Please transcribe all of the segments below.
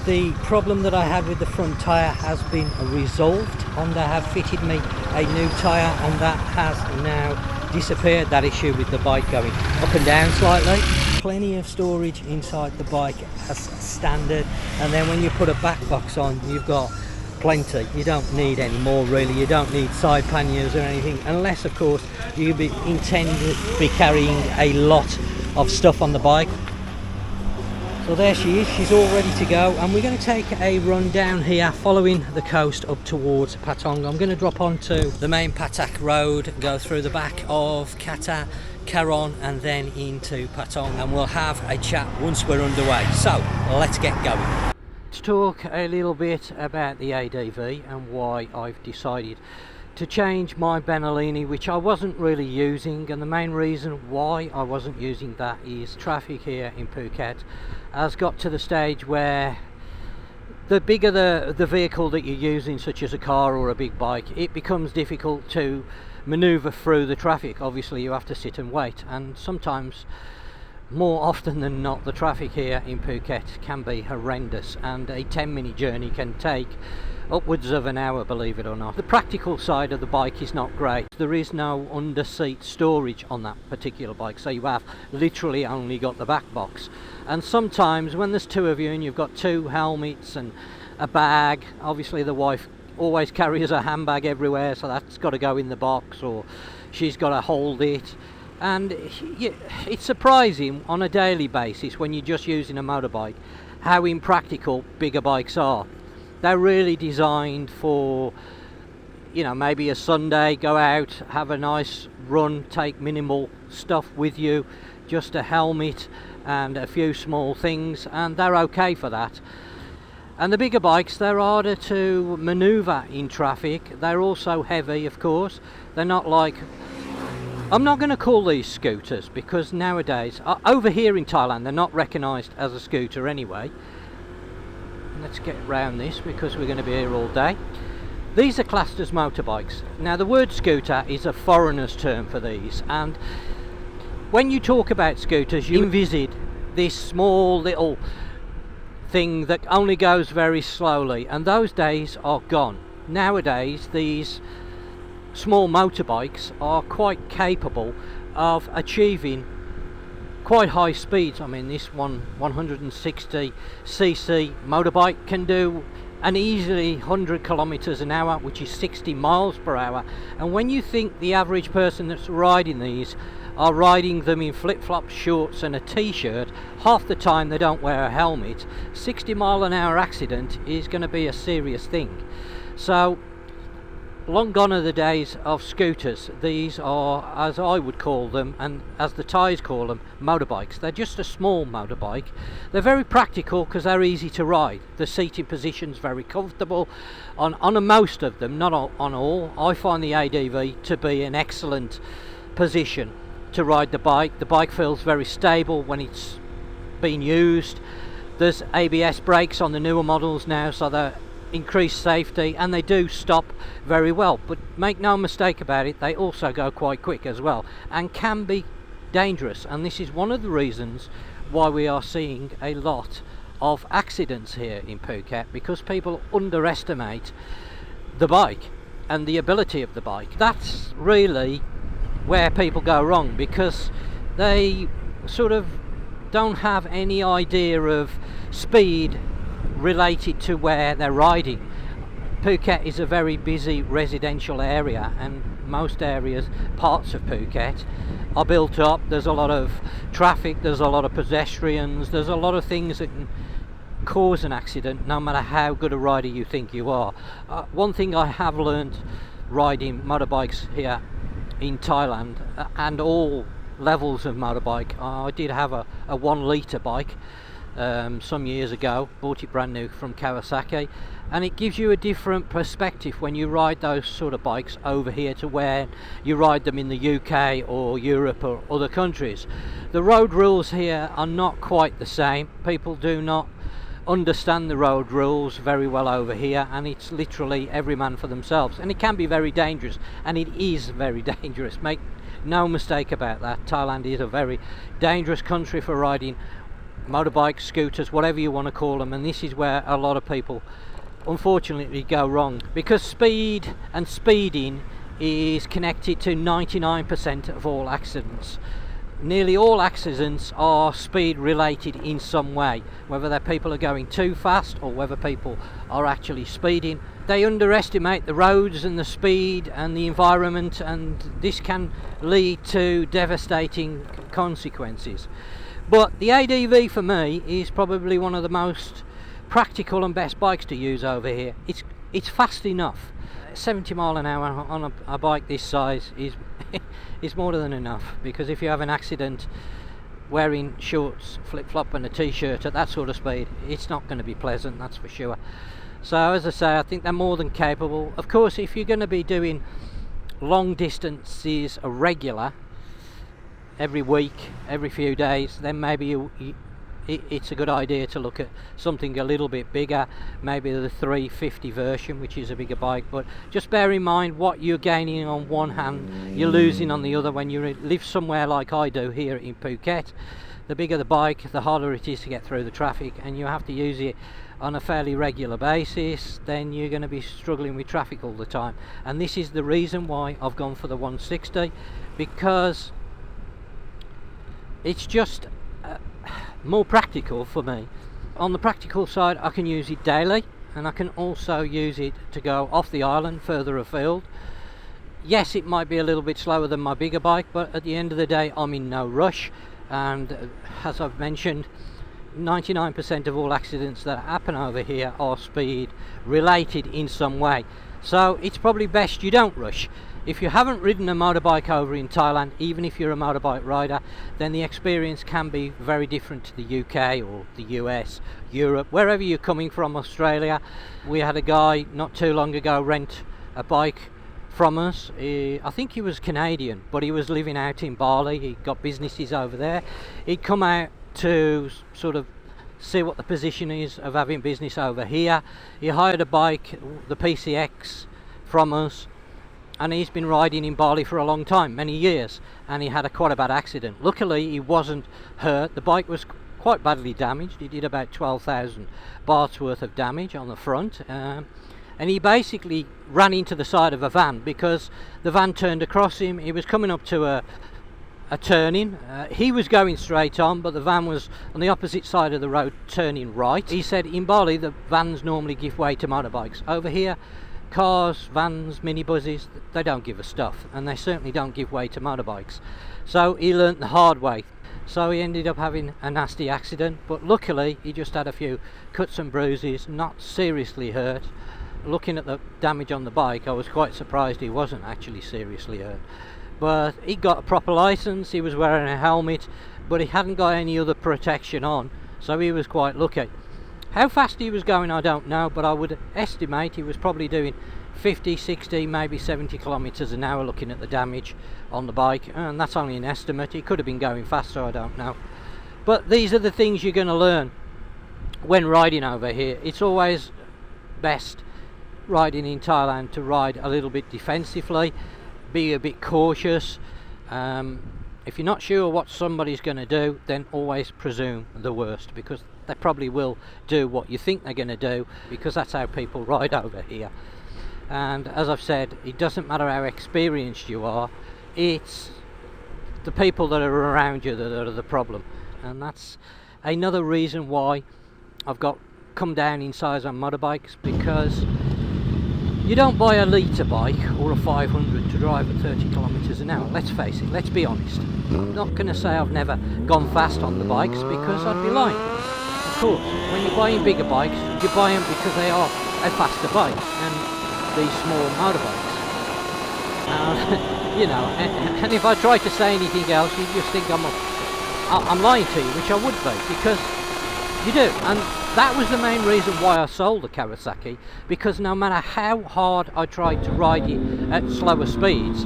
The problem that I had with the front tyre has been resolved. Honda have fitted me a new tyre and that has now disappeared, that issue with the bike going up and down slightly. Plenty of storage inside the bike as standard, and then when you put a back box on, you've got plenty. You don't need any more really. You don't need side panniers or anything, unless of course you intend to be carrying a lot of stuff on the bike. So there she is, she's all ready to go, and we're going to take a run down here following the coast up towards Patong. I'm going to drop onto the main Patak road, go through the back of Kata, Karon and then into Patong, and we'll have a chat once we're underway. So let's get going. To talk a little bit about the ADV and why I've decided to change my Benellini, which I wasn't really using, and the main reason why I wasn't using that is traffic here in Phuket has got to the stage where the bigger the vehicle that you're using, such as a car or a big bike, it becomes difficult to maneuver through the traffic. Obviously you have to sit and wait, and sometimes, more often than not, the traffic here in Phuket can be horrendous, and a 10-minute journey can take upwards of an hour, believe it or not. The practical side of the bike is not great. There is no under seat storage on that particular bike, so you have literally only got the back box. And sometimes when there's two of you and you've got two helmets and a bag, obviously the wife always carries a handbag everywhere, so that's got to go in the box, or she's got to hold it. And it's surprising on a daily basis when you're just using a motorbike how impractical bigger bikes are. They're really designed for, you know, maybe a Sunday, go out, have a nice run, take minimal stuff with you, just a helmet and a few small things, and they're okay for that. And the bigger bikes, they're harder to maneuver in traffic. They're also heavy, of course. They're not like, I'm not going to call these scooters, because nowadays, over here in Thailand, they're not recognised as a scooter anyway. Let's get round this because we're going to be here all day. These are classed as motorbikes. Now the word scooter is a foreigner's term for these, and when you talk about scooters you envisage this small little thing that only goes very slowly, and those days are gone. Nowadays these small motorbikes are quite capable of achieving quite high speeds. I mean, this 160cc motorbike can do an easily 100 kilometers an hour, which is 60 miles per hour. And when you think the average person that's riding these are riding them in flip-flops, shorts and a t-shirt, half the time they don't wear a helmet, 60-mile-an-hour accident is going to be a serious thing. So long gone are the days of scooters. These are, as I would call them, and as the Thais call them, motorbikes. They're just a small motorbike. They're very practical because they're easy to ride. The seating position's very comfortable on most of them, not on all. I find the ADV to be an excellent position to ride the bike. The bike feels very stable when it's being used. There's ABS brakes on the newer models now, so they're increased safety, and they do stop very well, but make no mistake about it, they also go quite quick as well and can be dangerous. And this is one of the reasons why we are seeing a lot of accidents here in Phuket, because people underestimate the bike and the ability of the bike. That's really where people go wrong, because they sort of don't have any idea of speed related to where they're riding. Phuket is a very busy residential area, and most areas, parts of Phuket, are built up. There's a lot of traffic, there's a lot of pedestrians, there's a lot of things that can cause an accident no matter how good a rider you think you are. One thing I have learned riding motorbikes here in Thailand, and all levels of motorbike, I did have a 1 litre bike some years ago, bought it brand new from Kawasaki, and it gives you a different perspective when you ride those sort of bikes over here to where you ride them in the UK or Europe or other countries. The road rules here are not quite the same. People do not understand the road rules very well over here, and it's literally every man for themselves, and it can be very dangerous, and it is very dangerous. Make no mistake about that. Thailand is a very dangerous country for riding motorbikes, scooters, whatever you want to call them, and this is where a lot of people unfortunately go wrong, because speed and speeding is connected to 99% of all accidents. Nearly all accidents are speed related in some way, whether their people are going too fast or whether people are actually speeding. They underestimate the roads and the speed and the environment, and this can lead to devastating consequences. But the ADV for me is probably one of the most practical and best bikes to use over here. It's fast enough. 70 mile an hour on a bike this size is more than enough, because if you have an accident wearing shorts, flip-flop and a t-shirt at that sort of speed, it's not going to be pleasant, that's for sure. So as I say, I think they're more than capable. Of course, if you're going to be doing long distances regular, every week, every few days, then maybe it's a good idea to look at something a little bit bigger, maybe the 350 version, which is a bigger bike. But just bear in mind, what you're gaining on one hand, you're losing on the other. When you live somewhere like I do here in Phuket, the bigger the bike, the harder it is to get through the traffic, and you have to use it on a fairly regular basis. Then you're going to be struggling with traffic all the time. And this is the reason why I've gone for the 160, because it's just more practical for me. On the practical side, I can use it daily, and I can also use it to go off the island further afield. Yes, it might be a little bit slower than my bigger bike, but at the end of the day, I'm in no rush. And as I've mentioned, 99% of all accidents that happen over here are speed related in some way. So it's probably best you don't rush. If you haven't ridden a motorbike over in Thailand, even if you're a motorbike rider, then the experience can be very different to the UK or the US, Europe, wherever you're coming from, Australia. We had a guy not too long ago rent a bike from us. I think he was Canadian, but he was living out in Bali. He got businesses over there. He'd come out to sort of see what the position is of having business over here. He hired a bike, the PCX, from us, and he's been riding in Bali for a long time, many years, and he had quite a bad accident. Luckily he wasn't hurt. The bike was quite badly damaged. He did about 12,000 bahts worth of damage on the front, and he basically ran into the side of a van because the van turned across him. He was coming up to a turning. He was going straight on, but the van was on the opposite side of the road, turning right. He said in Bali the vans normally give way to motorbikes. Over here, cars, vans, minibuses, they don't give a stuff, and they certainly don't give way to motorbikes. So he learnt the hard way. So he ended up having a nasty accident, but luckily he just had a few cuts and bruises, not seriously hurt. Looking at the damage on the bike, I was quite surprised he wasn't actually seriously hurt. But he got a proper license, he was wearing a helmet, but he hadn't got any other protection on, so he was quite lucky. How fast he was going I don't know, but I would estimate he was probably doing 50, 60, maybe 70 kilometers an hour looking at the damage on the bike, and that's only an estimate. He could have been going faster, I don't know. But these are the things you're going to learn when riding over here. It's always best riding in Thailand to ride a little bit defensively, be a bit cautious. If you're not sure what somebody's going to do, then always presume the worst, because they probably will do what you think they're going to do, because that's how people ride over here. And as I've said, it doesn't matter how experienced you are, it's the people that are around you that are the problem. And that's another reason why I've come down in size on motorbikes, because you don't buy a litre bike or a 500 to drive at 30 kilometres an hour. Let's face it, let's be honest. I'm not going to say I've never gone fast on the bikes, because I'd be lying. Of course, when you're buying bigger bikes, you buy them because they are a faster bike than these small motorbikes. You know, and if I try to say anything else, you just think I'm lying to you, which I would be, because you do. And that was the main reason why I sold the Kawasaki, because no matter how hard I tried to ride it at slower speeds,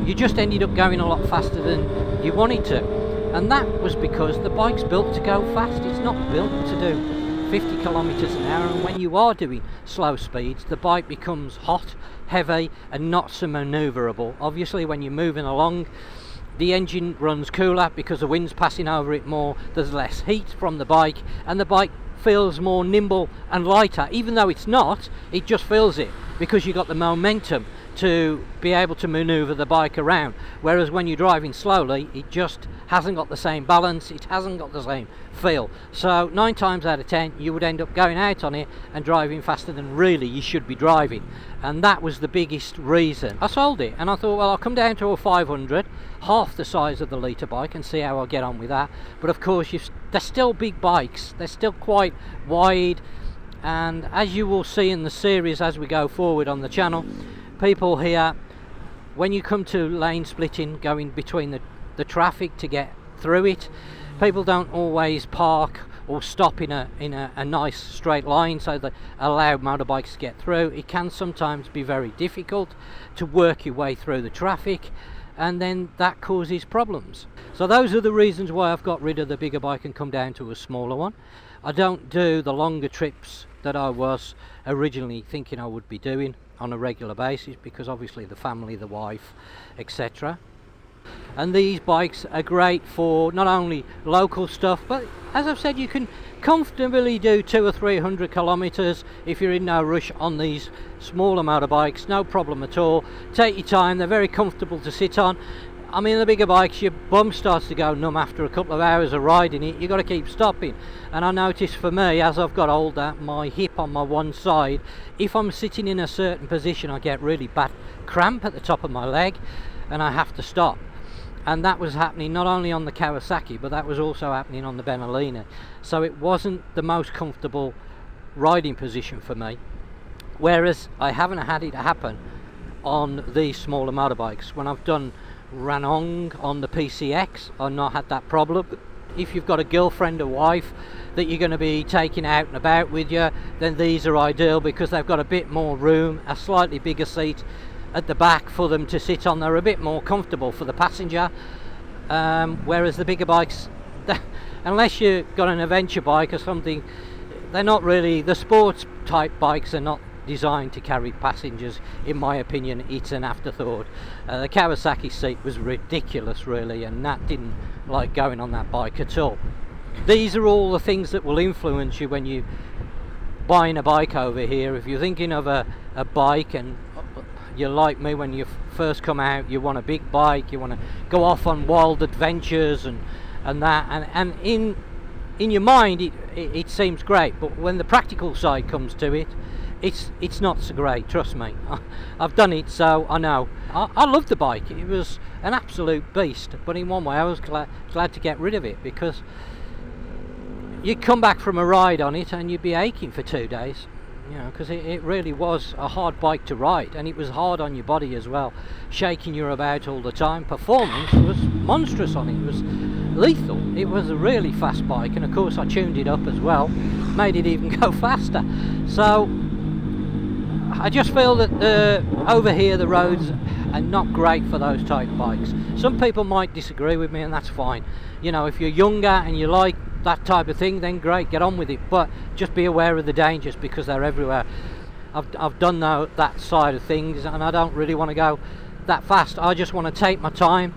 you just ended up going a lot faster than you wanted to. And that was because the bike's built to go fast. It's not built to do 50 kilometers an hour, and when you are doing slow speeds, the bike becomes hot, heavy and not so maneuverable. Obviously when you're moving along the engine runs cooler because the wind's passing over it more, there's less heat from the bike, and the bike feels more nimble and lighter. Even though it's not, it just feels it because you've got the momentum to be able to maneuver the bike around, whereas when you're driving slowly, it just hasn't got the same balance, it hasn't got the same feel. So 9 times out of 10 you would end up going out on it and driving faster than really you should be driving, and that was the biggest reason I sold it. And I thought, well, I'll come down to a 500, half the size of the litre bike, and see how I get on with that. But of course they're still big bikes, they're still quite wide, and as you will see in the series as we go forward on the channel, people here, when you come to lane splitting, going between the traffic to get through it, people don't always park or stop in a nice straight line so that allow motorbikes to get through. It can sometimes be very difficult to work your way through the traffic, and then that causes problems. So those are the reasons why I've got rid of the bigger bike and come down to a smaller one. I don't do the longer trips that I was originally thinking I would be doing on a regular basis, because obviously the family, the wife, etc. And these bikes are great for not only local stuff, but as I've said, you can comfortably do 200 or 300 kilometers if you're in no rush on these smaller motorbikes, no problem at all. Take your time, they're very comfortable to sit on. I mean, the bigger bikes, your bum starts to go numb after a couple of hours of riding it. You've got to keep stopping. And I noticed for me, as I've got older, my hip on my one side, if I'm sitting in a certain position, I get really bad cramp at the top of my leg and I have to stop. And that was happening not only on the Kawasaki, but that was also happening on the Benelina. So it wasn't the most comfortable riding position for me. Whereas I haven't had it happen on these smaller motorbikes. When I've done Ranong on the PCX, I've not had that problem. If you've got a girlfriend or wife that you're going to be taking out and about with you, then these are ideal because they've got a bit more room, a slightly bigger seat at the back for them to sit on. They're a bit more comfortable for the passenger, whereas the bigger bikes, unless you've got an adventure bike or something, they're not really, the sports type bikes are not designed to carry passengers. In my opinion, it's an afterthought. The Kawasaki seat was ridiculous really, and Nat didn't like going on that bike at all. These are all the things that will influence you when you buying a bike over here. If you're thinking of a bike, and you're like me, when you first come out you want a big bike, you want to go off on wild adventures and that, and in your mind it seems great, but when the practical side comes to it, it's not so great, trust me. I've done it, so I know. I loved the bike, it was an absolute beast, but in one way I was glad to get rid of it, because you'd come back from a ride on it and you'd be aching for 2 days, you know, because it really was a hard bike to ride, and it was hard on your body as well, shaking you about all the time. Performance was monstrous on it, it was lethal. It was a really fast bike, and of course I tuned it up as well, made it even go faster. So I just feel that over here the roads are not great for those type of bikes. Some people might disagree with me, and that's fine. You know, if you're younger and you like that type of thing, then great, get on with it, but just be aware of the dangers because they're everywhere. I've done that side of things, and I don't really want to go that fast. I just want to take my time,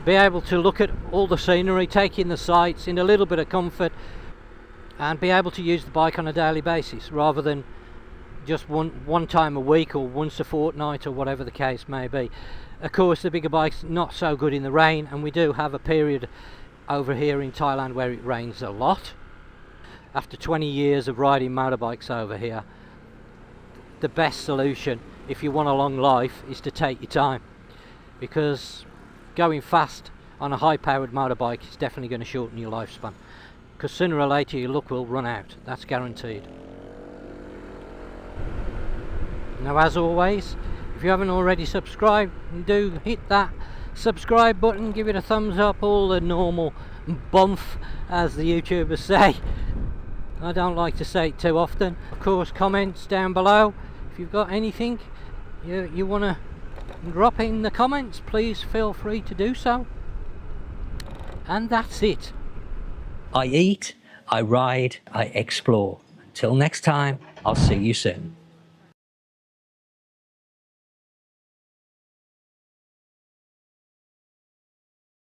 be able to look at all the scenery, take in the sights in a little bit of comfort, and be able to use the bike on a daily basis rather than just one time a week or once a fortnight or whatever the case may be. Of course, the bigger bikes not so good in the rain, and we do have a period over here in Thailand where it rains a lot. After 20 years of riding motorbikes over here, the best solution if you want a long life is to take your time, because going fast on a high powered motorbike is definitely going to shorten your lifespan, because sooner or later your luck will run out, that's guaranteed. Now, as always, if you haven't already subscribed, do hit that subscribe button, give it a thumbs up, all the normal bump as the YouTubers say. I don't like to say it too often. Of course, comments down below. If you've got anything you want to drop in the comments, please feel free to do so. And that's it. I eat, I ride, I explore. Until next time, I'll see you soon.